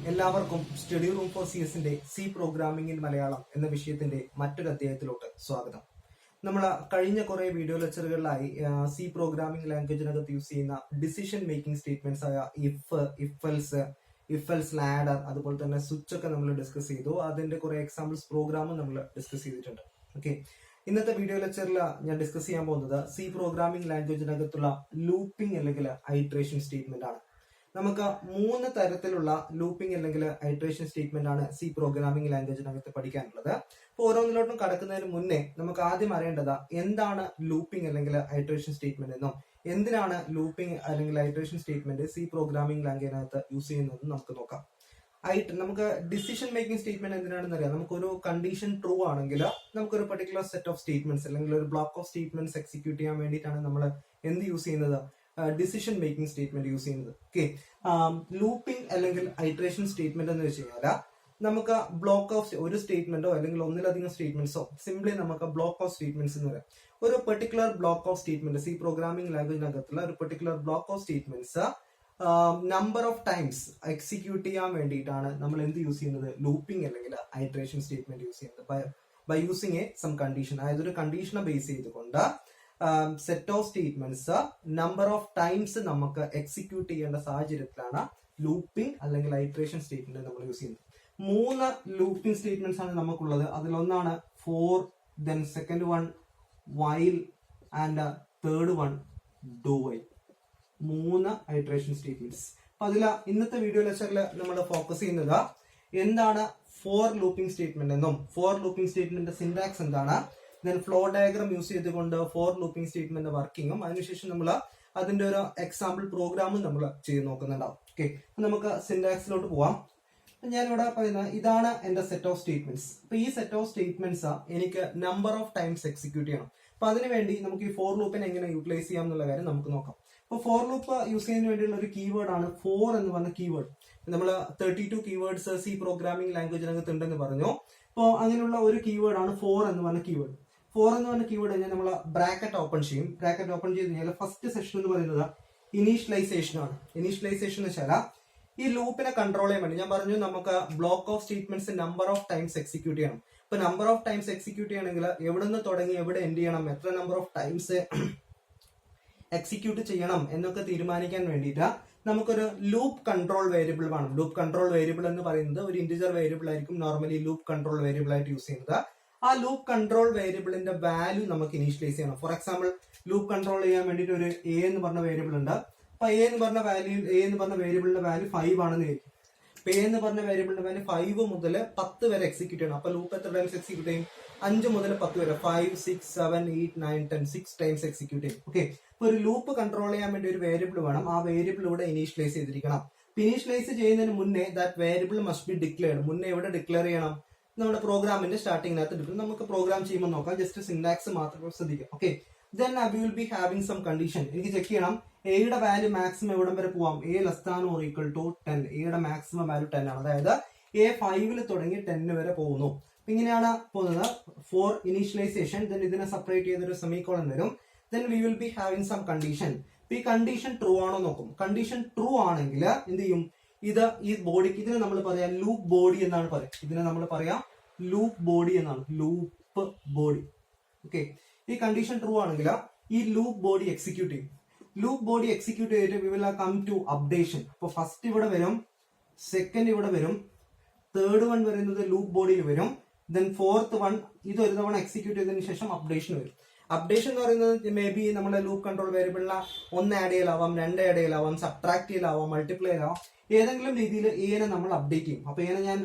എല്ലാവർക്കും study room for CS-ന്റെ C programming in Malayalam എന്ന വിഷയത്തിന്റെ മറ്റൊരു അധ്യായത്തിലോട്ട് സ്വാഗതം. നമ്മൾ കഴിഞ്ഞ കുറെ വീഡിയോ ലെക്ചറുകളിലായി സി പ്രോഗ്രാമിംഗ് ലാംഗ്വേജിനകത്ത് യൂസ് ചെയ്യുന്ന ഡിസിഷൻ മേക്കിംഗ് സ്റ്റേറ്റ്മെന്റ്സ് ആയ ഇഫ് എൽസ് ലാഡർ അതുപോലെ തന്നെ സ്വിച്ച് ഒക്കെ നമ്മൾ ഡിസ്കസ് ചെയ്തു. അതിന്റെ കുറെ എക്സാമ്പിൾസ് പ്രോഗ്രാമും നമ്മൾ ഡിസ്കസ് ചെയ്തിട്ടുണ്ട്. ഓക്കെ, ഇന്നത്തെ വീഡിയോ ലെക്ചറിൽ ഞാൻ ഡിസ്കസ് ചെയ്യാൻ പോകുന്നത് സി പ്രോഗ്രാമിംഗ് ലാംഗ്വേജിനകത്തുള്ള ലൂപ്പിംഗ് അല്ലെങ്കിൽ ഐട്രേഷൻ സ്റ്റേറ്റ്മെന്റ് ആണ്. നമുക്ക് 3 തരത്തിലുള്ള ലൂപ്പിംഗ് അല്ലെങ്കിൽ ഐട്രേഷൻ സ്റ്റേറ്റ്മെന്റ് ആണ് സി പ്രോഗ്രാമിംഗ് ലാംഗ്വേജിനകത്ത് പഠിക്കാനുള്ളത്. അപ്പോൾ ഓരോന്നിലോട്ടും കടക്കുന്നതിന് മുന്നേ നമുക്ക് ആദ്യം അറിയേണ്ടത് എന്താണ് ലൂപ്പിംഗ് അല്ലെങ്കിൽ ഐട്രേഷൻ സ്റ്റേറ്റ്മെന്റ് എന്നും എന്തിനാണ് ലൂപ്പിംഗ് അല്ലെങ്കിൽ ഐട്രേഷൻ സ്റ്റേറ്റ്മെന്റ് സി പ്രോഗ്രാമിംഗ് ലാംഗ്വേജിനകത്ത് യൂസ് ചെയ്യുന്നതെന്ന് നമുക്ക് നോക്കാം. നമുക്ക് ഡിസിഷൻ മേക്കിംഗ് സ്റ്റേറ്റ്മെന്റ് എന്തിനാണെന്ന് അറിയാം. നമുക്കൊരു കണ്ടീഷൻ ട്രൂ ആണെങ്കിൽ നമുക്കൊരു പെർട്ടിക്കുലർ സെറ്റ് ഓഫ് സ്റ്റേറ്റ്മെന്റ്സ് അല്ലെങ്കിൽ ഒരു ബ്ലോക്ക് ഓഫ് സ്റ്റേറ്റ്മെന്റ്സ് എക്സിക്യൂട്ട് ചെയ്യാൻ വേണ്ടിയിട്ടാണ് നമ്മൾ എന്ത് യൂസ് ചെയ്യുന്നത്, ഡിസിഷൻ മേക്കിംഗ് സ്റ്റേറ്റ്മെന്റ് യൂസ് ചെയ്യുന്നത്. ഓക്കെ, ലൂപ്പിംഗ് അല്ലെങ്കിൽ ഐട്രേഷൻ സ്റ്റേറ്റ്മെന്റ് എന്ന് വെച്ച് കഴിഞ്ഞാൽ നമുക്ക് ബ്ലോക്ക് ഓഫ് ഒരു സ്റ്റേറ്റ്മെന്റോ അല്ലെങ്കിൽ ഒന്നിലധികം സ്റ്റേറ്റ്മെന്റ്സോ സിംപ്ലി നമുക്ക് ബ്ലോക്ക് ഓഫ് സ്റ്റേറ്റ്മെന്റ്സ് എന്ന് പറയാം. ഒരു particular block of statement C programming ലാംഗ്വേജിനകത്തുള്ള ഒരു particular block of statements number of times execute ചെയ്യാൻ വേണ്ടിയിട്ടാണ് നമ്മൾ എന്ത് യൂസ് ചെയ്യുന്നത്, ലൂപ്പിംഗ് അല്ലെങ്കിൽ ഐട്രേഷൻ സ്റ്റേറ്റ്മെന്റ് യൂസ് ചെയ്യുന്നത്. ബൈ യൂസിങ് സം കണ്ടീഷൻ, അതായത് ഒരു കണ്ടീഷനെ ബേസ് ചെയ്തുകൊണ്ട് set of statements number of times നമുക്ക് എക്സിക്യൂട്ട് ചെയ്യേണ്ട സാഹചര്യത്തിലാണ് ലൂപ്പിംഗ് അല്ലെങ്കിൽ ഐട്രേഷൻ സ്റ്റേറ്റ്മെന്റ് നമ്മൾ യൂസ് ചെയ്യുന്നത്. 3 ലൂപ്പിംഗ് സ്റ്റേറ്റ്മെന്റ്സ് ആണ് നമുക്കുള്ളത്. അതിലൊന്നാണ് for, then second one while and third one do while. 3 iteration statements. അപ്പൊ അതിൽ ഇന്നത്തെ വീഡിയോ ലെക്ചറിൽ നമ്മൾ ഫോക്കസ് ചെയ്യുന്നത് എന്താണ് ഫോർ ലൂപ്പിംഗ് സ്റ്റേറ്റ്മെന്റ് എന്നും ഫോർ ലൂപ്പിംഗ് സ്റ്റേറ്റ്മെന്റ് സിന്റാക്സ് എന്താണ്, ദെൻ ഫ്ലോ ഡയഗ്രാം യൂസ് ചെയ്തുകൊണ്ട് ഫോർ ലൂപ്പിംഗ് സ്റ്റേറ്റ്മെന്റ് വർക്കിങ്ങും അതിനുശേഷം നമ്മൾ അതിന്റെ ഒരു എക്സാമ്പിൾ പ്രോഗ്രാമും നമ്മൾ ചെയ്ത് നോക്കുന്നുണ്ടാവും. ഓക്കെ, നമുക്ക് സിന്റാക്സിലോട്ട് പോവാം. ഞാനിവിടെ പറയുന്നത് ഇതാണ് എന്റെ സെറ്റ് ഓഫ് സ്റ്റേറ്റ്മെന്റ്സ്. അപ്പൊ ഈ സെറ്റ് ഓഫ് സ്റ്റേറ്റ്മെന്റ്സ് എനിക്ക് നമ്പർ ഓഫ് ടൈംസ് എക്സിക്യൂട്ട് ചെയ്യണം. അപ്പൊ അതിനുവേണ്ടി നമുക്ക് ഈ ഫോർ ലൂപ്പിനെ എങ്ങനെ യൂട്ടിലൈസ് ചെയ്യാം എന്നുള്ള കാര്യം നമുക്ക് നോക്കാം. അപ്പൊ ഫോർ ലൂപ്പ് യൂസ് ചെയ്യുന്നതിന് വേണ്ടിയുള്ള ഒരു കീവേഡ് ആണ് ഫോർ എന്ന് പറഞ്ഞ കീവേഡ്. നമ്മൾ 32 കീവേഡ്സ് സി പ്രോഗ്രാമിംഗ് ലാംഗ്വേജിനകത്ത് ഉണ്ടെന്ന് പറഞ്ഞു. അപ്പോൾ അങ്ങനെയുള്ള ഒരു കീവേഡ് ആണ് ഫോർ എന്ന് പറഞ്ഞ കീവേഡ്. ഫോർ എന്ന് പറഞ്ഞ കീവേഡ് കഴിഞ്ഞാൽ നമ്മൾ ബ്രാക്കറ്റ് ഓപ്പൺ ചെയ്യും. ബ്രാക്കറ്റ് ഓപ്പൺ ചെയ്ത് കഴിഞ്ഞാൽ ഫസ്റ്റ് സെഷൻ എന്ന് പറയുന്നത് ഇനീഷ്യലൈസേഷൻ ആണ്. ഇനീഷ്യലൈസേഷൻ എന്ന് വെച്ചാൽ ഈ ലൂപ്പിനെ കൺട്രോൾ ചെയ്യാൻ വേണ്ടി ഞാൻ പറഞ്ഞു നമുക്ക് block of statements number of times execute ചെയ്യണം. ഇപ്പൊ നമ്പർ ഓഫ് ടൈംസ് എക്സിക്യൂട്ട് ചെയ്യണമെങ്കിൽ എവിടെ നിന്ന് തുടങ്ങി എവിടെ എൻഡ് ചെയ്യണം, എത്ര നമ്പർ ഓഫ് ടൈംസ് എക്സിക്യൂട്ട് ചെയ്യണം എന്നൊക്കെ തീരുമാനിക്കാൻ വേണ്ടിയിട്ട് നമുക്കൊരു ലൂപ്പ് കൺട്രോൾ വേരിയബിൾ വേണം. ലൂപ്പ് കൺട്രോൾ വേരിയബിൾ എന്ന് പറയുന്നത് ഒരു ഇന്റിജർ വേരിയബിൾ ആയിരിക്കും നോർമലി ലൂപ്പ് കൺട്രോൾ വേരിയബിൾ ആയിട്ട് യൂസ് ചെയ്യുന്നത്. ആ ലൂപ്പ് കൺട്രോൾ വേരിയബിളിന്റെ വാല്യൂ നമുക്ക് ഇനീഷ്യലൈസ് ചെയ്യണം. ഫോർ എക്സാമ്പിൾ ലൂപ്പ് കൺട്രോൾ ചെയ്യാൻ വേണ്ടിയിട്ട് ഒരു എ എന്ന് പറഞ്ഞ വേരിയബിൾ ഉണ്ട്. അപ്പൊ എ എന്ന് പറഞ്ഞ വേരിയബിളിന്റെ വാല്യൂ 5 ആണെന്ന് വിചാരിക്കും. അപ്പൊ എ എന്ന് പറഞ്ഞ വേരിയബിളിന്റെ വാല്യൂ 5 മുതൽ 10 വരെ എക്സിക്യൂട്ട് ചെയ്യണം. അപ്പൊ ലൂപ്പ് എത്ര ടൈംസ് എക്സിക്യൂട്ട് ചെയ്യും, 5 മുതൽ 10 വരെ 5, 6, 7, 8, 9, 10 6 ടൈംസ് എക്സിക്യൂട്ട് ചെയ്യും. ഓക്കെ, അപ്പൊ ഒരു ലൂപ്പ് കൺട്രോൾ ചെയ്യാൻ വേണ്ടി ഒരു വേരിയബിൾ വേണം. ആ വേരിയബിൾ ഇവിടെ ഇനീഷ്യലൈസ് ചെയ്തിരിക്കണം. ഇനീഷ്യലൈസ് ചെയ്യുന്നതിന് മുന്നേ that variable must be declared. മുന്നേ എവിടെ ഡിക്ലെയർ ചെയ്യണം, നമ്മുടെ പ്രോഗ്രാമിന്റെ സ്റ്റാർട്ടിങ്ങിനകത്ത് ഡിഫറെന്റ് നമുക്ക് പ്രോഗ്രാം ചെയ്യുമ്പോൾ നോക്കാം. ജസ്റ്റ് സിന്റാക്സ് മാത്രം ശ്രദ്ധിക്കാം. Okay, then we will be having some condition. എനിക്ക് ചെക്ക് ചെയ്യണം എയുടെ വാല്യൂ മാക്സിമം എവിടം വരെ പോവാം, a less than or equal to 10. എയുടെ മാക്സിമം വാല്യൂ 10 ആണ്. അതായത് എ 5 തുടങ്ങി 10 വരെ പോകുന്നു. ഇങ്ങനെയാണ് പോകുന്നത് ഫോർ ഇനീഷ്യലൈസേഷൻ. ദെൻ ഇതിനെ സെപ്പറേറ്റ് ചെയ്തൊരു സെമിക്കോളൻ വരും. Then we will be having some condition. ഈ കണ്ടീഷൻ ട്രൂ ആണോ നോക്കും. കണ്ടീഷൻ ട്രൂ ആണെങ്കിൽ എന്ത് ചെയ്യും, ഈ ബോഡിക്ക് ഇതിനെ നമ്മൾ പറയാം ലൂപ്പ് ബോഡി എന്നാണ് പറയാം. ഇതിനെ നമ്മൾ പറയാം ലൂപ്പ് ബോഡി എന്നാണ്, ലൂപ്പ് ബോഡി. ഓക്കെ, ഈ കണ്ടീഷൻ ട്രൂ ആണെങ്കിൽ ഈ ലൂപ്പ് ബോഡി എക്സിക്യൂട്ട് ചെയ്യും. ലൂപ്പ് ബോഡി എക്സിക്യൂട്ട് ചെയ്തിട്ട് we will come to updation. അപ്പൊ ഫസ്റ്റ് ഇവിടെ വരും, സെക്കൻഡ് ഇവിടെ വരും, തേർഡ് വൺ വരുന്നത് ലൂപ്പ് ബോഡിയിൽ വരും, ദെൻ ഫോർത്ത് വൺ ഇത് ഒരു തവണ എക്സിക്യൂട്ട് ചെയ്തതിനു ശേഷം അപ്ഡേഷൻ വരും. അപ്ഡേഷൻ എന്ന് പറയുന്നത് മേ ബി നമ്മുടെ ലൂപ്പ് കൺട്രോൾ വേരിയബിളിന് 1 ആഡ് ചെയ്യലാവാം, 2 ആഡ് ചെയ്യലാവാം, സബ്ട്രാക്ട് ചെയ്യലാവാം, മൾട്ടിപ്ലൈ ചെയ്യലാവാം. ഏതെങ്കിലും രീതിയിൽ എനെ നമ്മൾ അപ്ഡേറ്റ് ചെയ്യും. അപ്പൊ എനെ ഞാൻ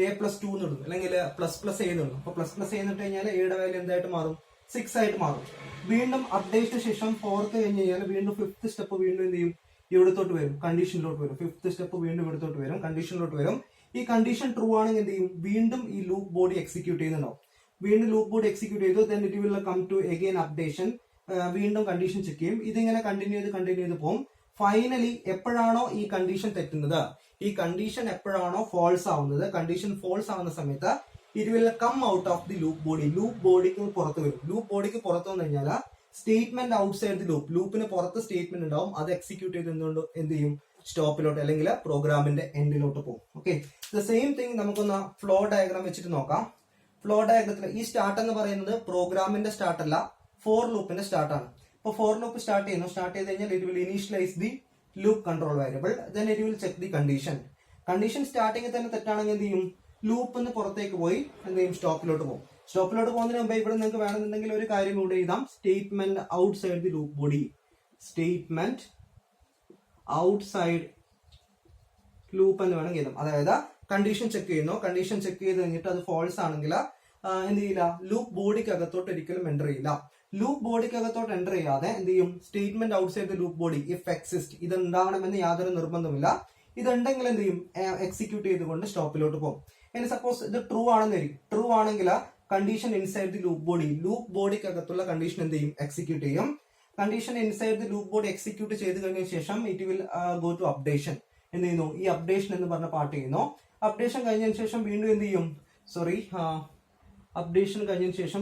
A+2 എന്നിടും അല്ലെങ്കിൽ ++A എന്നിടും. അപ്പൊ ++A എന്നിട്ട് കഴിഞ്ഞാൽ എയുടെ വാല്യൂ എന്തായിട്ട് മാറും, 6 ആയിട്ട് മാറും. വീണ്ടും അപ്ഡേറ്റിന് ശേഷം ഫോർത്ത് കഴിഞ്ഞ് കഴിഞ്ഞാൽ വീണ്ടും 5th സ്റ്റെപ്പ് വീണ്ടും എന്ത് ചെയ്യും, ഇവിടത്തോട്ട് വരും, കണ്ടീഷനിലോട്ട് വരും. 5th സ്റ്റെപ്പ് വീണ്ടും ഇവിടത്തോട്ട് വരും, കണ്ടീഷനിലോട്ട് വരും. ഈ കണ്ടീഷൻ ട്രൂ ആണെങ്കിൽ എന്ത് ചെയ്യും, വീണ്ടും ഈ ലൂപ്പ് ബോഡി എക്സിക്യൂട്ട് ചെയ്യുന്നുണ്ടാവും. വീണ്ടും ലൂപ്പ് ബോഡി എക്സിക്യൂട്ട് ചെയ്തു, then it will come to again updation. വീണ്ടും കണ്ടീഷൻ ചെക്ക് ചെയ്യും. ഇതിങ്ങനെ കണ്ടിന്യൂ ചെയ്ത് പോകും. ഫൈനലി എപ്പോഴാണോ ഈ കണ്ടീഷൻ തെറ്റുന്നത്, ഈ കണ്ടീഷൻ എപ്പോഴാണോ ഫോൾസ് ആവുന്നത്, കണ്ടീഷൻ ഫോൾസ് ആവുന്ന സമയത്ത് it will come out of the loop body. Loop ബോഡിക്ക് പുറത്ത് വരും. ലൂപ്പ് ബോഡിക്ക് പുറത്ത് വന്നു കഴിഞ്ഞാൽ സ്റ്റേറ്റ്മെന്റ് ഔട്ട്സൈഡ് ദി ലൂപ്പ്, ലൂപ്പിന് പുറത്ത് സ്റ്റേറ്റ്മെന്റ് ഉണ്ടാവും. അത് എക്സിക്യൂട്ട് ചെയ്ത് എന്ത് ചെയ്യും, സ്റ്റോപ്പിലോട്ട് അല്ലെങ്കിൽ പ്രോഗ്രാമിന്റെ എൻഡിലോട്ട് പോകും. ഓക്കെ, ദ സെയിം തിങ് നമുക്കൊന്ന് ഫ്ലോ ഡയഗ്രാം വെച്ചിട്ട് നോക്കാം. ഫ്ലോ ഡയഗ്രത്തിൽ ഈ സ്റ്റാർട്ട് എന്ന് പറയുന്നത് പ്രോഗ്രാമിന്റെ സ്റ്റാർട്ട് അല്ല, ഫോർ ലൂപ്പിന്റെ സ്റ്റാർട്ട് ആണ്. ഇപ്പോൾ ഫോർ ലൂപ്പ് സ്റ്റാർട്ട് ചെയ്ത് കഴിഞ്ഞാൽ it will initialise the loop control variable, then it will check the condition. Condition സ്റ്റാർട്ടിങ്ങിൽ തന്നെ തെറ്റാണെങ്കിൽ എന്ത് ചെയ്യും, ലൂപ്പിൽ പുറത്തേക്ക് പോയി എന്ത് ചെയ്യും, സ്റ്റോപ്പിലോട്ട് പോകും. സ്റ്റോപ്പിലോട്ട് പോകുന്നതിന് മുമ്പ് ഇവിടെ നിങ്ങൾക്ക് വേണമെന്നുണ്ടെങ്കിൽ ഒരു കാര്യം ഇവിടെ എഴുതാം, statement outside the loop body. Statement outside loop എന്ന് വേണമെങ്കിൽ എഴുതാം. അതായത് കണ്ടീഷൻ ചെക്ക് ചെയ്യുന്നു, കണ്ടീഷൻ ചെക്ക് ചെയ്ത് കഴിഞ്ഞിട്ട് അത് ഫോൾസ് ആണെങ്കിൽ എന്ത് ചെയ്യില്ല, ലൂപ്പ് ബോഡിക്ക് അകത്തോട്ട് ഒരിക്കലും എൻ്റർ ചെയ്യില്ല. ലൂപ്പ് ബോഡിക്ക് അകത്തോട്ട് എൻ്റർ ചെയ്യാതെ എന്ത് ചെയ്യും, statement outside the loop body if exist, ഇത് ഉണ്ടാവണമെന്ന് യാതൊരു നിർബന്ധമില്ല. ഇതുണ്ടെങ്കിൽ എന്ത് ചെയ്യും, എക്സിക്യൂട്ട് ചെയ്തുകൊണ്ട് സ്റ്റോപ്പിലോട്ട് പോകും. ഇനി സപ്പോസ് ഇത് ട്രൂ ആണെന്നായിരിക്കും, ട്രൂ ആണെങ്കിൽ കണ്ടീഷൻ ഇൻസൈഡ് ദി ലൂപ്പ് ബോഡിക്ക് അകത്തുള്ള കണ്ടീഷൻ എന്ത് ചെയ്യും, എക്സിക്യൂട്ട് ചെയ്യും. Condition inside the loop body execute ചെയ്ത് കഴിഞ്ഞ ശേഷം it will go to updation. എന്ത് ചെയ്യുന്നു, ഈ അപ്ഡേഷൻ എന്ന് പറഞ്ഞ പാർട്ട് ചെയ്യുന്നു. അപ്ഡേഷൻ കഴിഞ്ഞതിന് ശേഷം വീണ്ടും എന്ത് ചെയ്യും, അപ്ഡേഷൻ കഴിഞ്ഞതിന് ശേഷം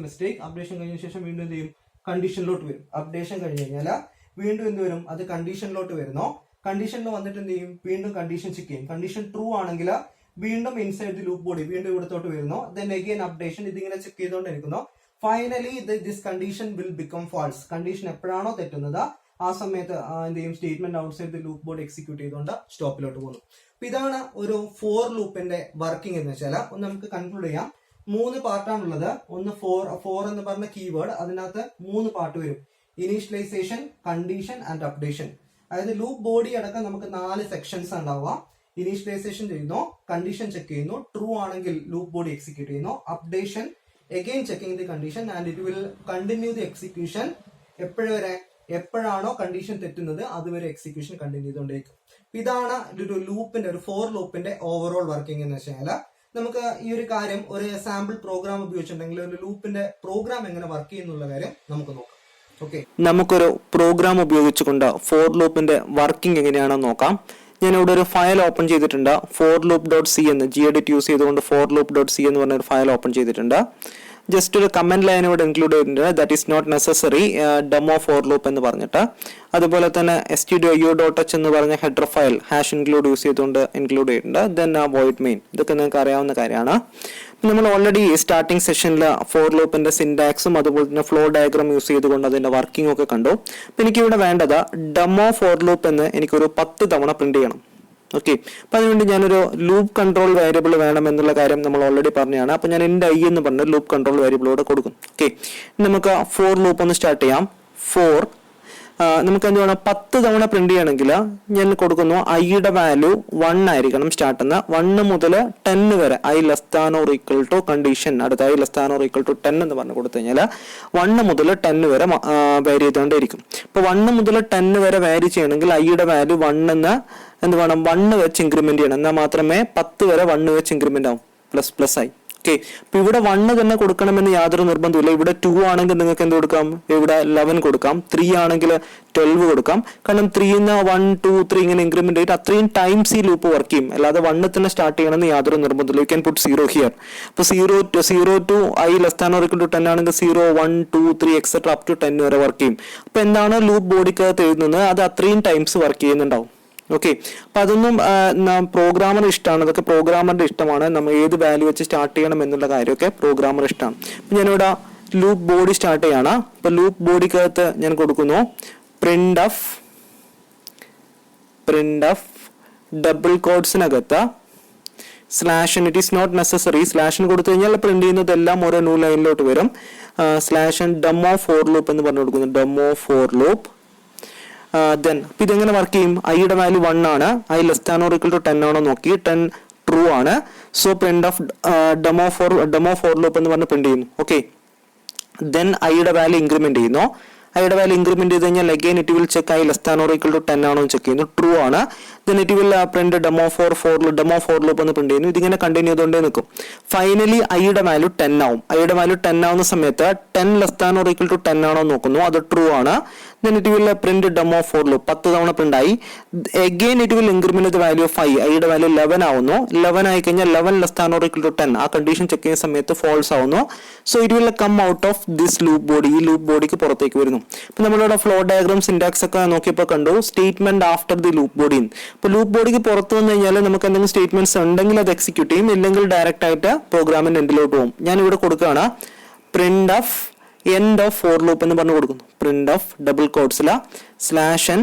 മിസ്റ്റേക്ക്, അപ്ഡേഷൻ കഴിഞ്ഞതിന് ശേഷം വീണ്ടും എന്ത് ചെയ്യും, കണ്ടീഷനിലോട്ട് വരും. അപ്ഡേഷൻ കഴിഞ്ഞ് കഴിഞ്ഞാൽ വീണ്ടും എന്ത് വരും, അത് കണ്ടീഷനിലോട്ട് വരുന്നു. കണ്ടീഷനിൽ വന്നിട്ട് എന്ത് ചെയ്യും, വീണ്ടും കണ്ടീഷൻ ചെക്ക് ചെയ്യും. കണ്ടീഷൻ ട്രൂ ആണെങ്കിൽ വീണ്ടും ഇൻസൈഡ് ദി ലൂപ്പ് ബോഡി വീണ്ടും ഇവിടത്തോട്ട് വരുന്നു. ദെൻ അഗൈൻ അപ്ഡേഷൻ, ഇതിങ്ങനെ ചെക്ക് ചെയ്തുകൊണ്ടിരിക്കുന്നു. Finally this condition will become false. Condition എപ്പോഴാണോ തെറ്റുന്നത് ആ സമയത്ത് എന്ത് ചെയ്യും, statement outside the loop body execute ചെയ്തുകൊണ്ട് സ്റ്റോപ്പിലോട്ട് പോകുന്നു. അപ്പൊ ഇതാണ് ഒരു ഫോർ ലൂപ്പിന്റെ വർക്കിംഗ് എന്ന് വെച്ചാൽ. ഒന്ന് നമുക്ക് കൺക്ലൂഡ് ചെയ്യാം. 3 പാർട്ടാണുള്ളത്. ഒന്ന് ഫോർ എന്ന് പറഞ്ഞ കീവേഡ്, അതിനകത്ത് 3 പാർട്ട് വരും. Initialization, condition and updation. അതായത് ലൂപ്പ് ബോഡി അടക്കം നമുക്ക് 4 സെക്ഷൻസ് ഉണ്ടാവുക. ഇനീഷ്യലൈസേഷൻ ചെയ്യുന്നു, കണ്ടീഷൻ ചെക്ക് ചെയ്യുന്നു, ട്രൂ ആണെങ്കിൽ ലൂപ്പ് ബോഡി എക്സിക്യൂട്ട് ചെയ്യുന്നു, updation again checking the condition and it will continue the execution. എപ്പോഴാണോ കണ്ടീഷൻ തെറ്റുന്നത് അതുവരെ എക്സിക്യൂഷൻ കണ്ടിന്യൂ ചെയ്തുകൊണ്ടിരിക്കും. ഇതാണ് ഒരു ലൂപ്പിന്റെ, ഒരു ഫോർ ലൂപ്പിന്റെ ഓവറോൾ വർക്കിംഗ് എന്ന് വെച്ചാൽ. നമുക്ക് ഈ ഒരു കാര്യം ഒരു സാമ്പിൾ പ്രോഗ്രാം ഉപയോഗിച്ചിട്ടുണ്ടെങ്കിൽ ഒരു ലൂപ്പിന്റെ പ്രോഗ്രാം എങ്ങനെ വർക്ക് ചെയ്യുന്നുള്ള കാര്യം നമുക്ക് നോക്കാം. ഓക്കെ, നമുക്കൊരു പ്രോഗ്രാം ഉപയോഗിച്ചുകൊണ്ട് ഫോർ ലൂപ്പിന്റെ വർക്കിംഗ് എങ്ങനെയാണെന്ന് നോക്കാം. ഞാൻ ഇവിടെ ഒരു ഫയൽ ഓപ്പൺ ചെയ്തിട്ടുണ്ട്, forloop.c എന്ന് gedit യൂസ് ചെയ്തുകൊണ്ട് forloop.c എന്ന് പറഞ്ഞ ഒരു ഫയൽ ഓപ്പൺ ചെയ്തിട്ടുണ്ട്. ജസ്റ്റ് ഒരു കമന്റ് ലൈൻ ഇവിടെ ഇൻക്ലൂഡ് ചെയ്തിട്ടുണ്ട്, that is not necessary demo for loop എന്ന് പറഞ്ഞിട്ട്. അതുപോലെ തന്നെ stdio.h എന്ന് പറഞ്ഞ header file hash include use ചെയ്തുകൊണ്ട് ഇൻക്ലൂഡ് ചെയ്തിട്ടുണ്ട്. ദെൻ വോയിഡ് മെയിൻ, ഇതൊക്കെ നിങ്ങൾക്ക് അറിയാവുന്ന കാര്യമാണ്. നമ്മൾ ഓൾറെഡി സ്റ്റാർട്ടിംഗ് സെഷനിൽ ഫോർ ലൂപ്പിന്റെ സിൻടാക്സും അതുപോലെ തന്നെ ഫ്ലോ ഡയഗ്രാം യൂസ് ചെയ്തുകൊണ്ട് അതിന്റെ വർക്കിംഗ് ഒക്കെ കണ്ടു. അപ്പം എനിക്കിവിടെ വേണ്ടത് ഡെമോ ഫോർ ലൂപ്പ് എന്ന് എനിക്കൊരു 10 തവണ പ്രിന്റ് ചെയ്യണം. ഓക്കെ, അപ്പം അതിനുവേണ്ടി ഞാനൊരു ലൂപ്പ് കൺട്രോൾ വേരിയബിൾ വേണം എന്നുള്ള കാര്യം നമ്മൾ ഓൾറെഡി പറഞ്ഞതാണ്. അപ്പം ഞാൻ എൻ്റെ ഐ എന്ന് പറഞ്ഞ ലൂപ്പ് കൺട്രോൾ വേരിയബിളോട് കൊടുക്കും. ഓക്കെ, നമുക്ക് ഫോർ ലൂപ്പ് ഒന്ന് സ്റ്റാർട്ട് ചെയ്യാം. നമുക്ക് എന്ത് വേണം, 10 തവണ പ്രിന്റ് ചെയ്യണമെങ്കിൽ ഞാൻ കൊടുക്കുന്നു ഐയുടെ വാല്യൂ 1 ആയിരിക്കണം. സ്റ്റാർട്ടുന്ന 1 മുതൽ 10 വരെ, i less than or equal to condition, അടുത്ത i less than or equal to 10 എന്ന് പറഞ്ഞു കൊടുത്തു കഴിഞ്ഞാൽ 1 മുതൽ 10 വരെ വാരി ചെയ്തുകൊണ്ടേയിരിക്കും. ഇപ്പോൾ 1 മുതൽ 10 വരെ വാരി ചെയ്യണമെങ്കിൽ ഐയുടെ വാല്യൂ 1 എന്ന് എന്ത് വേണം, 1 വെച്ച് ഇൻക്രിമെന്റ് ചെയ്യണം. എന്നാൽ മാത്രമേ 10 വരെ 1 വെച്ച് ഇൻക്രിമെന്റ് ആവും, പ്ലസ് ആയി. ഓക്കെ, അപ്പൊ ഇവിടെ 1 തന്നെ കൊടുക്കണമെന്ന് യാതൊരു നിർബന്ധമില്ല. ഇവിടെ 2 ആണെങ്കിൽ നിങ്ങൾക്ക് എന്ത് കൊടുക്കാം, ഇവിടെ 11 കൊടുക്കാം. 3 ആണെങ്കിൽ 12 കൊടുക്കാം. കാരണം 3 1 2 3 ഇങ്ങനെ ഇൻക്രിമെന്റ് ചെയ്തിട്ട് അത്രയും ടൈംസ് ഈ ലൂപ്പ് വർക്ക് ചെയ്യും. അല്ലാതെ 1 തന്നെ സ്റ്റാർട്ട് ചെയ്യണമെന്ന് യാതൊരു നിർബന്ധമില്ല. You can put 0 here. അപ്പോൾ 0 to I less than or equal to 10 ആണെങ്കിൽ 0 1 2 3 എക്സെട്ര അപ് ടു 10 വരെ വർക്ക് ചെയ്യും. അപ്പൊ എന്താണ് ലൂപ്പ് ബോഡിക്കകത്ത് എഴുതുന്നത് അത് അത്രയും ടൈംസ് വർക്ക് ചെയ്യുന്നുണ്ടാവും. ഓക്കെ, അപ്പൊ അതൊന്നും പ്രോഗ്രാമർ ഇഷ്ടമാണ്, അതൊക്കെ പ്രോഗ്രാമറിന്റെ ഇഷ്ടമാണ്. നമ്മൾ ഏത് വാല്യൂ വെച്ച് സ്റ്റാർട്ട് ചെയ്യണം എന്നുള്ള കാര്യമൊക്കെ പ്രോഗ്രാമർ ഇഷ്ടമാണ്. അപ്പൊ ഞാനിവിടെ ലൂപ്പ് ബോഡി സ്റ്റാർട്ട് ചെയ്യാണ്. അപ്പൊ ലൂപ്പ് ബോഡിക്കകത്ത് ഞാൻ കൊടുക്കുന്നു പ്രിന്റ് ഓഫ് ഡബിൾ കോഡ്സിനകത്ത് slash, it is not necessary. സ്ലാഷിന് കൊടുത്തു കഴിഞ്ഞാൽ പ്രിന്റ് ചെയ്യുന്നതെല്ലാം ഓരോ ന്യൂ ലൈനിലോട്ട് വരും. സ്ലാഷ് ഡെമോ ഫോർ ലൂപ്പ് എന്ന് പറഞ്ഞു കൊടുക്കുന്നു, ഡെമോ ഫോർ ലൂപ്പ്. ദെൻ ഇപ്പം ഇതെങ്ങനെ വർക്ക് ചെയ്യും, ഐയുടെ വാല്യൂ 1 ആണ്, I less than or equal to 10 ആണോ നോക്കി, 10 ട്രൂ ആണ്. So print of demo for loop എന്ന് പറഞ്ഞ് പ്രിന്റ് ചെയ്യുന്നു. ഓക്കെ, ദെൻ ഐയുടെ വാല്യൂ ഇൻക്രിമെന്റ് ചെയ്യുന്നു. ഐയുടെ വാല്യൂ ഇൻക്രിമെന്റ് ചെയ്ത് കഴിഞ്ഞാൽ again it will check I less than or equal to 10 ആണോ ചെക്ക് ചെയ്യുന്നു, ട്രൂ ആണ്. Then it will print demo for loop എന്ന് പ്രിന്റ് ചെയ്യുന്നു. ഇതിങ്ങനെ കണ്ടിന്യൂ ചെയ്തുകൊണ്ടേ നിൽക്കും. ഫൈനലി ഐയുടെ വാല്യൂ 10 ആവും. ഐയുടെ വാല്യൂ 10 ആവുന്ന സമയത്ത് 10 less than or equal to 10 ആണോ നോക്കുന്നു, അത് ട്രൂ ആണ്. then it will print demo for loop 10 തവണ പ്രിന്റ് ആയി. again it will increment the value of I യുടെ വാല്യൂ 11 ആവുന്നു. 11 ആയി കഴിഞ്ഞാൽ 11 less than or equal to 10 ആ കണ്ടീഷൻ ചെക്ക് ചെയ്യുന്ന സമയത്ത് false ആവുന്നു. so it will come out of this loop body. ഈ loop bodyക്ക് പുറത്തേക്ക് വരുന്നു. അപ്പോൾ നമ്മളിവിടെ ഫ്ലോ ഡയഗ്രാം സിന്റാക്സ് ഒക്കെ നോക്കിയപ്പോൾ കണ്ടു statement after the loop body. അപ്പോൾ ലൂപ്പ് ബോഡിക്ക് പുറത്ത് വന്നു കഴിഞ്ഞാൽ നമുക്ക് എന്തെങ്കിലും സ്റ്റേറ്റ്മെന്റ്സ് ഉണ്ടെങ്കിൽ അത് എക്സിക്യൂട്ട് ചെയ്യും, ഇല്ലെങ്കിൽ ഡയറക്റ്റ് ആയിട്ട് പ്രോഗ്രാമിന്റെ എൻഡിലോട്ട് പോകും. ഞാൻ ഇവിടെ കൊടുക്കുകയാണ് print of end of for loop എന്ന് പറഞ്ഞു കൊടുക്കുന്നു. print of ഡബിൾ കോട്ട്സില /n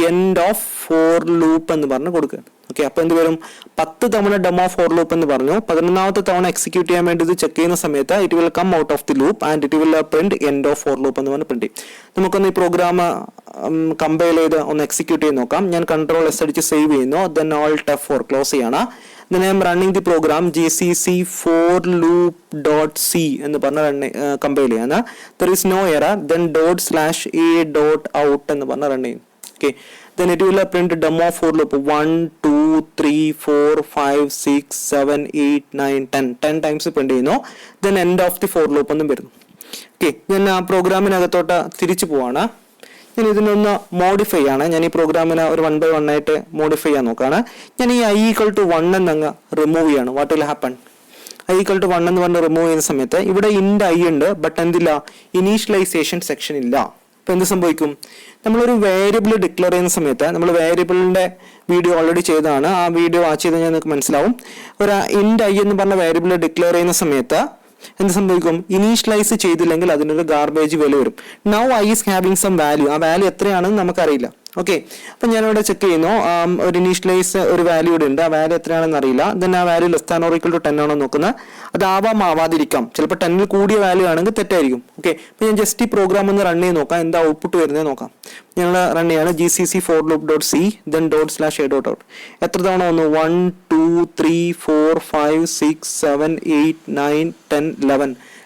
end of for loop എന്ന് പറഞ്ഞു കൊടുക്കുകയാണ്. ഓക്കെ, അപ്പോൾ എന്ത് വരും? 10 തവണ ഡെമോ ഫോർ ലൂപ്പ് എന്ന് പറഞ്ഞു. 11ാമത്തെ തവണ എക്സിക്യൂട്ട് ചെയ്യാൻ വേണ്ടി ഇത് ചെക്ക് ചെയ്യുന്ന സമയത്ത് it will come out of the loop and it will print end of for loop എന്ന് പറഞ്ഞ് പ്രിന്റ് ചെയ്യും. നമുക്കൊന്ന് ഈ പ്രോഗ്രാം കമ്പൈൽ ചെയ്ത് ഒന്ന് എക്സിക്യൂട്ട് ചെയ്ത് നോക്കാം. ഞാൻ കൺട്രോൾ എസ് അടിച്ച് സേവ് ചെയ്യുന്നു. ദെൻ Alt F4 ക്ലോസ് ചെയ്യാണ്. then I am running the program gcc for loop.c എന്ന് പറഞ്ഞ് കമ്പൈൽ ചെയ്യാണ്. there is no error. then ./a.out എന്ന് പറഞ്ഞ് റൺ ചെയ്യും. okay, then it will print demo for loop 1 2 3 4 5 6 7 8 9 10 times print ചെയ്യുന്നു. then end of the for loop എന്നും വരുന്നു. Okay, ഞാൻ ആ പ്രോഗ്രാമിനകത്തോട്ട് തിരിച്ചു പോവാണ്. ഞാൻ ഇതിനൊന്ന് മോഡിഫൈ ആണ്. ഞാൻ ഈ പ്രോഗ്രാമിനെ ഒരു 1 by 1 ആയിട്ട് മോഡിഫൈ ചെയ്യാൻ നോക്കുകയാണ്. ഞാൻ ഈ I = 1 എന്നങ്ങ് റിമൂവ് ചെയ്യാണ്. What will happen? I = 1 എന്ന് പറഞ്ഞ് റിമൂവ് ചെയ്യുന്ന സമയത്ത് ഇവിടെ ഇൻഡ് I ഉണ്ട്, ബട്ട് എന്തില്ല, ഇനീഷ്യലൈസേഷൻ സെക്ഷൻ ഇല്ല. ഇപ്പൊ എന്ത് സംഭവിക്കും? നമ്മളൊരു വേരിയബിൾ ഡിക്ലെയർ ചെയ്യുന്ന സമയത്ത്, നമ്മൾ വേരിയബിളിന്റെ വീഡിയോ ഓൾറെഡി ചെയ്തതാണ്, ആ വീഡിയോ വാച്ച് ചെയ്ത് കഴിഞ്ഞാൽ നിങ്ങൾക്ക് മനസ്സിലാവും. ഒരു ഇൻഡ് I എന്ന് പറഞ്ഞ വേരിയബിൾ ഡിക്ലെയർ ചെയ്യുന്ന സമയത്ത് എന്ത് സംഭവിക്കും? ഇനീഷ്യലൈസ് ചെയ്തില്ലെങ്കിൽ അതിനൊരു ഗാർബേജ് വാല്യൂ വരും. Now I is having some value. ആ വാല്യൂ എത്രയാണെന്ന് നമുക്കറിയില്ല. ഓക്കെ, അപ്പം ഞാനിവിടെ ചെക്ക് ചെയ്യുന്നു. ഒരു ഇനീഷ്യലൈസ് ഒരു വാല്യൂ ഇവിടെ ഉണ്ട്, ആ വാല്യൂ എത്രയാണെന്ന് അറിയില്ല. ദെൻ ആ value less than or equal to 10 ആണോ നോക്കുന്നത്. അത് ആവാതിരിക്കാം, ചിലപ്പോൾ 10ൽ കൂടിയ വാല്യൂ ആണെങ്കിൽ തെറ്റായിരിക്കും. ഓക്കെ, അപ്പം ഞാൻ ജസ്റ്റ് ഈ പ്രോഗ്രാം ഒന്ന് റൺ ചെയ്ത് നോക്കാം, എന്താ ഔട്ട്പുട്ട് വരുന്നത് നോക്കാം. ഞങ്ങൾ റൺ ചെയ്യാണ് gcc for loop.c then ./a.out. എത്ര തവണ വന്നു? 1 2 3 4 5 6 7 8 9 10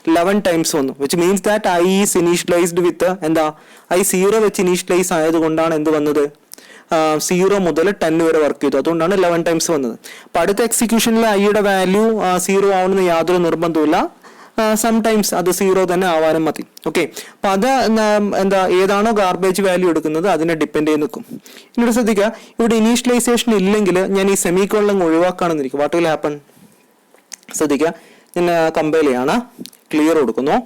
11 ടൈംസ് വന്നു. Which means that I is initialized with എന്താ, I 0 വെച്ച് ഇനീഷ്യലൈസ് ആയതുകൊണ്ടാണ് എന്ത് വന്നത്, 0 മുതൽ 10 വരെ വർക്ക് ചെയ്തു, അതുകൊണ്ടാണ് 11 ടൈംസ് വന്നത്. അപ്പൊ അടുത്ത എക്സിക്യൂഷനിൽ ഐയുടെ വാല്യൂ 0 ആവണമെന്ന് യാതൊരു നിർബന്ധമില്ല. സംടൈംസ് അത് 0 തന്നെ ആവാനും മതി. ഓക്കെ, അപ്പൊ അത് എന്താ, ഏതാണോ ഗാർബേജ് വാല്യൂ എടുക്കുന്നത് അതിനെ ഡിപ്പെൻഡ് ചെയ്ത് നിൽക്കും. ഇവിടെ ശ്രദ്ധിക്കുക, ഇവിടെ ഇനീഷ്യലൈസേഷൻ ഇല്ലെങ്കിൽ ഞാൻ ഈ സെമിക്കോളൻ ഒഴിവാക്കുകയാണെന്നിരിക്കും. What will happen? ശ്രദ്ധിക്കുക, ഞാൻ കമ്പൈൽ ചെയ്യാണ്, ക്ലിയർ കൊടുക്കുന്നു.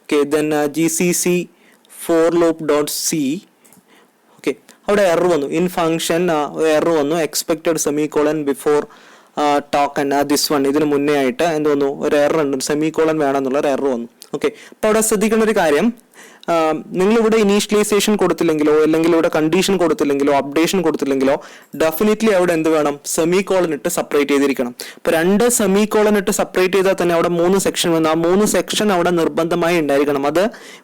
Okay, then gcc for loop.c. Okay, അവിടെ എറർ വന്നു, ഇൻ ഫംഗ്ഷൻ എറർ വന്നു, expected semicolon before token this one. ഇതിന് മുന്നേ ആയിട്ട് എന്ത് വന്നു, ഒരു എറർ ഉണ്ട്, സെമിക്കോളൻ വേണമെന്നുള്ള ഒരു എറർ വന്നു. ഓക്കെ, അപ്പോൾ അവിടെ ശ്രദ്ധിക്കേണ്ട ഒരു കാര്യം, നിങ്ങളിവിടെ ഇനീഷ്യലൈസേഷൻ കൊടുത്തില്ലെങ്കിലോ അല്ലെങ്കിൽ ഇവിടെ കണ്ടീഷൻ കൊടുത്തില്ലെങ്കിലോ അപ്ഡേഷൻ കൊടുത്തില്ലെങ്കിലോ ഡെഫിനറ്റ്ലി അവിടെ എന്ത് വേണം, സെമിക്കോളൻ ഇട്ട് സെപ്പറേറ്റ് ചെയ്തിരിക്കണം. ഇപ്പൊ 2 സെമിക്കോളൻ ഇട്ട് സെപ്പറേറ്റ് ചെയ്താൽ തന്നെ അവിടെ 3 സെക്ഷൻ വന്നു. ആ 3 സെക്ഷൻ അവിടെ നിർബന്ധമായി ഉണ്ടായിരിക്കണം. അത്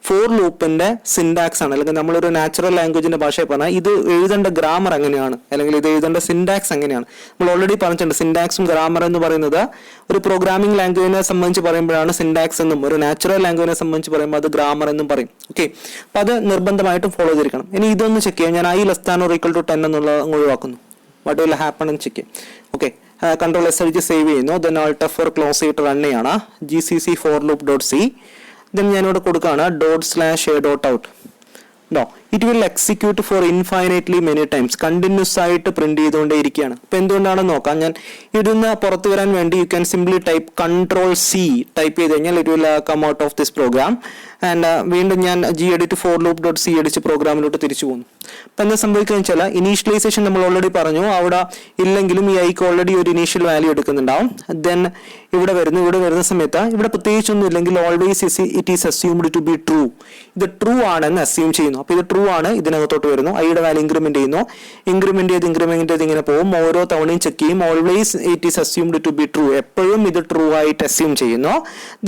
ഫോർ ലൂപ്പിന്റെ സിൻടാക്സ് ആണ്. അല്ലെങ്കിൽ നമ്മളൊരു നാച്ചുറൽ ലാംഗ്വേജിന്റെ ഭാഷയിൽ പറഞ്ഞാൽ ഇത് എഴുതേണ്ട ഗ്രാമർ എങ്ങനെയാണ്, അല്ലെങ്കിൽ ഇത് എഴുതേണ്ട സിൻടാക്സ് എങ്ങനെയാണ് നമ്മൾ ഓൾറെഡി പറഞ്ഞിട്ടുണ്ട്. സിൻടാക്സും ഗ്രാമർ എന്ന് പറയുന്നത് ഒരു പ്രോഗ്രാമിംഗ് ലാംഗ്വേജിനെ സംബന്ധിച്ച് പറയുമ്പോഴാണ് സിൻടാക്സ് എന്നും, ഒരു നാച്ചുറൽ ലാംഗ്വേജിനെ സംബന്ധിച്ച് പറയുമ്പോൾ അത് ഗ്രാമർ എന്നും പറയും. ഓക്കെ, അപ്പൊ അത് നിർബന്ധമായിട്ടും ഫോളോ ചെയ്തിരിക്കണം. ഇനി ഇതൊന്ന് ചെക്ക് ചെയ്യാം. ഞാൻ I less than or equal to 10 എന്നുള്ളത് ഒഴിവാക്കുന്നു. വാട്ട് വിൽ ഹാപ്പൺ എന്ന് ചെക്ക് ചെയ്യാം. ഓക്കെ, കൺട്രോൾ എസ് അടിച്ച് സേവ് ചെയ്യുന്നു. ദെൻ Alt F4 ക്ലോസ് ചെയ്തിട്ട് റൺ ചെയ്യാണ്. gcc for loop.c. ദെൻ ഞാനിവിടെ കൊടുക്കുകയാണ് ./a.out. No, it will execute for infinitely many times. Continuous ആയിട്ട് പ്രിന്റ് ചെയ്തുകൊണ്ടേ ഇരിക്കുകയാണ്. അപ്പൊ എന്തുകൊണ്ടാണെന്ന് നോക്കാം. ഞാൻ ഇതിന്ന് പുറത്തു വരാൻ വേണ്ടി you can simply type Ctrl+C type ചെയ്ത് കഴിഞ്ഞാൽ it will come out of this program. And വീണ്ടും ഞാൻ gedit for loop.c അടിച്ച് പ്രോഗ്രാമിലോട്ട് തിരിച്ചു പോകുന്നു. അപ്പൊ എന്താ സംഭവിക്കുക വെച്ചാൽ, ഇനീഷ്യലൈസേഷൻ നമ്മൾ ഓൾറെഡി പറഞ്ഞു, അവിടെ ഇല്ലെങ്കിലും ഈ ഐക്ക് ഓൾറെഡി ഒരു ഇനീഷ്യൽ വാല്യൂ എടുക്കുന്നുണ്ടാവും. ദെൻ ഇവിടെ വരുന്ന സമയത്ത് ഇവിടെ പ്രത്യേകിച്ചൊന്നും ഇല്ലെങ്കിൽ always it is assumed to be true. ഇത് ട്രൂ ആണെന്ന് അസ്യൂം ചെയ്യുന്നു. അപ്പൊ ഇത് ട്രൂ ആണ്, ഇതിനകത്തോട്ട് വരുന്നു. ഐയുടെ വാല്യൂ ഇൻക്രിമെന്റ് ചെയ്യുന്നു. ഇൻക്രിമെന്റ് ചെയ്ത് ഇങ്ങനെ പോകും. ഓരോ തവണയും ചെക്ക് ചെയ്യും. Always it is assumed to be true. എപ്പോഴും ഇത് ട്രൂ ആയിട്ട് അസ്യൂം ചെയ്യുന്നു.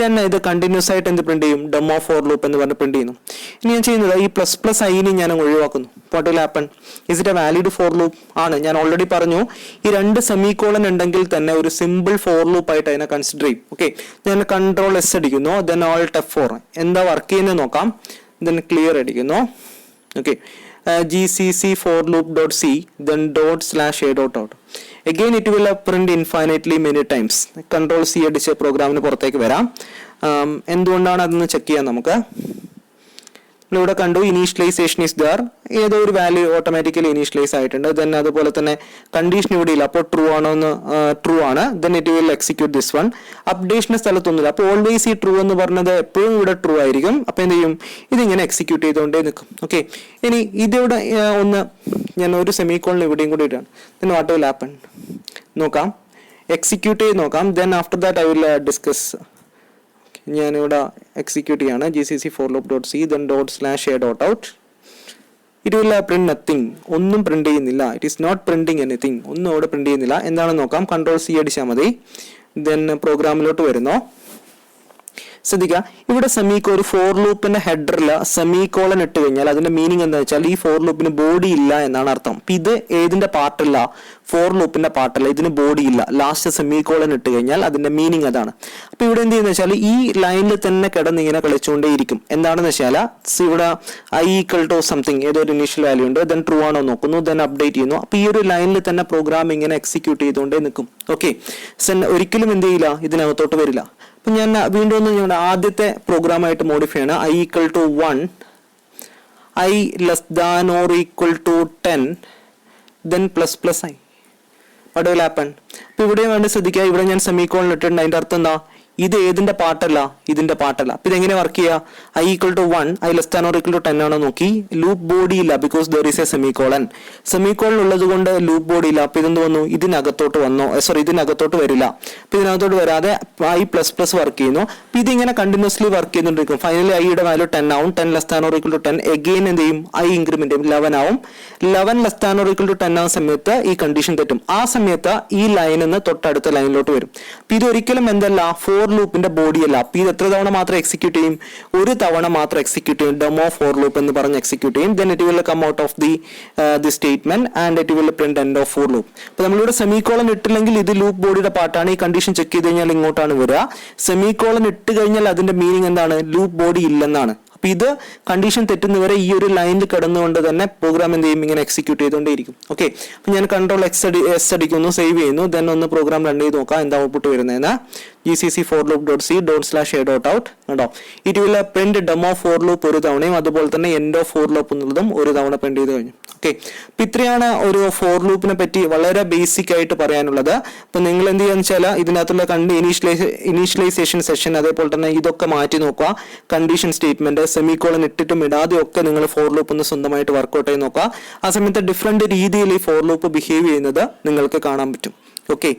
ദെൻ ഇത് കണ്ടിന്യൂസ് ആയിട്ട് എന്ത് പ്രിന്റ് ചെയ്യും, ഡെമോ ഫോർ ലൂപ്പ് എന്ന് പറഞ്ഞ് പ്രിന്റ് ചെയ്യുന്നു. ഇനി ഞാൻ ചെയ്യുന്നത് ഈ ++i ഞാൻ ഒഴിവാക്കുന്നു. What will happen? Is it A valid for loop? ആണ്. ഞാൻ ഓൾറെഡി പറഞ്ഞു, ഈ 2 സെമിക്കോളൻ ഉണ്ടെങ്കിൽ തന്നെ ഒരു സിമ്പിൾ ഫോർ ലൂപ്പ് ആയിട്ട് അതിനെ കൺസിഡർ ചെയ്യും. ഓക്കെ, ഞാൻ Ctrl+S അടിക്കുന്നു. ദെൻ Alt F4 എന്താ വർക്ക് ചെയ്യുന്നത് നോക്കാം. ദെൻ ക്ലിയർ അടിക്കുന്നു. Okay, gcc for loop.c then ./a.out. again it will print infinitely many times. Ctrl+C അടിച്ച് പ്രോഗ്രാമിന് പുറത്തേക്ക് വരാം. എന്തുകൊണ്ടാണ് അതെന്ന് ചെക്ക് ചെയ്യാം നമുക്ക്. നമ്മളിവിടെ കണ്ടു ഇനീഷ്യലൈസേഷൻ ഇസ് ദർ, ഏതോ ഒരു വാല്യൂ ഓട്ടോമാറ്റിക്കലി ഇനീഷ്യലൈസ് ആയിട്ടുണ്ട്. ദെൻ അതുപോലെ തന്നെ കണ്ടീഷൻ ഇവിടെ ഇല്ല, അപ്പോൾ ട്രൂ ആണോ എന്ന് ട്രൂ ആണ്. Then it will execute this one. അപ്ഡേഷന്റെ സ്ഥലത്തൊന്നുമില്ല, അപ്പോൾ ഓൾവേസ് ഈ ട്രൂ എന്ന് പറഞ്ഞത് എപ്പോഴും ഇവിടെ ട്രൂ ആയിരിക്കും. അപ്പോൾ എന്ത് ചെയ്യും, ഇതിങ്ങനെ എക്സിക്യൂട്ട് ചെയ്തുകൊണ്ടേ നിൽക്കും. ഓക്കെ, ഇനി ഇതിവിടെ ഒന്ന് ഞാൻ ഒരു സെമിക്കോളിന് ഇവിടെയും കൂടി ഇടാണ്. ദെൻ വാട്ട് വിൽ ഹാപ്പൻ നോക്കാം, എക്സിക്യൂട്ട് ചെയ്ത് നോക്കാം. Then after that I will discuss. ഞാനിവിടെ എക്സിക്യൂട്ട് ചെയ്യാണ് gcc for loop.c then ./a.out. It will print nothing, ഒന്നും പ്രിന്റ് ചെയ്യുന്നില്ല. It is not printing anything, ഒന്നും അവിടെ പ്രിന്റ് ചെയ്യുന്നില്ല. എന്താണെന്ന് നോക്കാം, Ctrl+C അടിച്ചാൽ മതി. ദെൻ പ്രോഗ്രാമിലോട്ട് വരുന്നു. ശ്രദ്ധിക്കുക, ഇവിടെ ഒരു ഫോർ ലൂപ്പിന്റെ ഹെഡറിൽ സെമികോളൻ ഇട്ട് കഴിഞ്ഞാൽ അതിന്റെ മീനിങ് എന്താ വെച്ചാൽ ഈ ഫോർ ലൂപ്പിന് ബോഡി ഇല്ല എന്നാണ് അർത്ഥം. അപ്പൊ ഇത് ഏതിന്റെ പാർട്ടല്ല, ഫോർ ലൂപ്പിന്റെ പാർട്ടല്ല, ഇതിന് ബോഡി ഇല്ല. ലാസ്റ്റ് സെമികോളൻ ഇട്ട് കഴിഞ്ഞാൽ അതിന്റെ മീനിങ് അതാണ്. അപ്പൊ ഇവിടെ എന്ത് ചെയ്യുന്ന വെച്ചാൽ ഈ ലൈനിൽ തന്നെ കിടന്നിങ്ങനെ കളിച്ചുകൊണ്ടേയിരിക്കും. എന്താണെന്ന് വെച്ചാൽ ഇവിടെ i സംതിങ് ഏതോ ഒരു ഇനീഷ്യൽ വാല്യൂ ഉണ്ട്, ദെൻ ട്രൂ ആണോ നോക്കുന്നു, ദെൻ അപ്ഡേറ്റ് ചെയ്യുന്നു. അപ്പൊ ഈ ഒരു ലൈനിൽ തന്നെ പ്രോഗ്രാം ഇങ്ങനെ എക്സിക്യൂട്ട് ചെയ്തുകൊണ്ടേ നിൽക്കും. ഓക്കെ, ഒരിക്കലും എന്ത് ചെയ്യില്ല, ഇതിനകത്തോട്ട് വരില്ല. അപ്പൊ ഞാൻ വീണ്ടും ഒന്ന് ഞങ്ങളുടെ ആദ്യത്തെ പ്രോഗ്രാമായിട്ട് മോഡിഫൈ ആണ്. i = 1, i <= 10, then ++i. What will happen? അപ്പൊ ഇവിടെ വേണ്ടി ശ്രദ്ധിക്കുക, ഇവിടെ ഞാൻ സെമിക്കോളൻ ഇട്ടിട്ടുണ്ട്. അതിന്റെ അർത്ഥം എന്താ, ഇത് ഏതിന്റെ പാർട്ടല്ല, ഇതിന്റെ പാർട്ടല്ല. അപ്പൊ ഇതെങ്ങനെ വർക്ക് ചെയ്യുക, i = 1, i <= 10 ആണോ നോക്കി, ലൂപ്പ് ബോഡി ഇല്ല, because there is A semicolon. Semicolon ഉള്ളത് കൊണ്ട് ലൂപ്പ് ബോഡി ഇല്ല. അപ്പൊ ഇതെന്ത് വന്നു, ഇതിനകത്തോട്ട് വന്നോ, ഇതിനകത്തോട്ട് വരില്ല. അപ്പൊ ഇതിനകത്തോട്ട് വരാതെ i++ വർക്ക് ചെയ്യുന്നു. അപ്പൊ ഇതിങ്ങനെ കണ്ടിന്യൂസ്ലി വർക്ക് ചെയ്തുകൊണ്ടിരിക്കും. ഫൈനലി ഐയുടെ വാല്യൂ 10 ആവും. 10 <= 10 എഗെയിൻ എന്ത് ചെയ്യും, i ഇൻക്രിമെന്റ് ചെയ്യും, 11 ആവും. 11 <= 10 ആവുന്ന സമയത്ത് ഈ കണ്ടീഷൻ തെറ്റും. ആ സമയത്ത് ഈ ലൈനിൽ നിന്ന് തൊട്ടടുത്ത ലൈനിലോട്ട് വരും. അപ്പൊ ഇതൊരിക്കലും എന്തല്ല, ഫോർ ലൂപ്പിന്റെ ബോഡി അല്ല. അപ്പൊ ഇത് എത്ര തവണ മാത്രം എക്സിക്യൂട്ട് ചെയ്യും, ഒരു തവണ മാത്രം എക്സിക്യൂട്ട് ചെയ്യും. ഡെമോ ഫോർ ലൂപ്പ് എന്ന് പറഞ്ഞ് എക്സിക്യൂട്ട് ചെയ്യും. Then it will come out of the statement and it will print end of for loop. അപ്പൊ നമ്മളിവിടെ സെമികോളൻ ഇട്ടില്ലെങ്കിൽ ഇത് ലൂപ്പ് ബോഡിയുടെ പാർട്ടാണ്. ഈ കണ്ടീഷൻ ചെക്ക് ചെയ്ത് കഴിഞ്ഞാൽ ഇങ്ങോട്ടാണ് വരിക. സെമികോളൻ ഇട്ട് കഴിഞ്ഞാൽ അതിന്റെ മീനിങ് എന്താണ്, ലൂപ്പ് ബോഡി ഇല്ലെന്നാണ്. അപ്പൊ ഇത് കണ്ടീഷൻ തെറ്റുന്നവരെ ഈ ഒരു ലൈനിൽ കിടന്നുകൊണ്ട് തന്നെ പ്രോഗ്രാം എന്ത് ചെയ്യും, ഇങ്ങനെ എക്സിക്യൂട്ട് ചെയ്തുകൊണ്ടേയിരിക്കും. ഓക്കെ, അപ്പൊ ഞാൻ Ctrl+S അടിക്കുന്നു, സേവ് ചെയ്യുന്നു. ദെൻ ഒന്ന് പ്രോഗ്രാം റൺ ചെയ്ത് നോക്കാം എന്താ ഔട്ട്പുട്ട് വരുന്നതെന്ന്. gcc for loop.c ./a.out കണ്ടോ, it will print demo for loop ഒരു തവണയും അതുപോലെ തന്നെ എൻഡ് ഓഫ് ഫോർ ലൂപ്പ് എന്നുള്ളതും ഒരു തവണ പ്രിന്റ് ചെയ്ത് കഴിഞ്ഞു. ഓക്കെ, അപ്പൊ ഇത്രയാണ് ഒരു ഫോർ ലൂപ്പിനെ പറ്റി വളരെ ബേസിക് ആയിട്ട് പറയാനുള്ളത്. അപ്പൊ നിങ്ങൾ എന്ത് ചെയ്യാന്ന് വെച്ചാൽ ഇതിനകത്തുള്ള ഇനീഷ്യലൈസേഷൻ സെഷൻ അതേപോലെ തന്നെ ഇതൊക്കെ മാറ്റി നോക്കുക. കണ്ടീഷൻ സ്റ്റേറ്റ്മെന്റ് സെമികോളൻ ഇട്ടിട്ടും ഇടാതെ ഒക്കെ നിങ്ങൾ ഫോർ ലൂപ്പ് ഒന്ന് സ്വന്തമായിട്ട് വർക്ക്ഔട്ട് ചെയ്ത് നോക്കുക. ആ സമയത്ത് ഡിഫറെന്റ് രീതിയിൽ ഈ ഫോർ ലൂപ്പ് ബിഹേവ് ചെയ്യുന്നത് നിങ്ങൾക്ക് കാണാൻ പറ്റും. ഓക്കെ.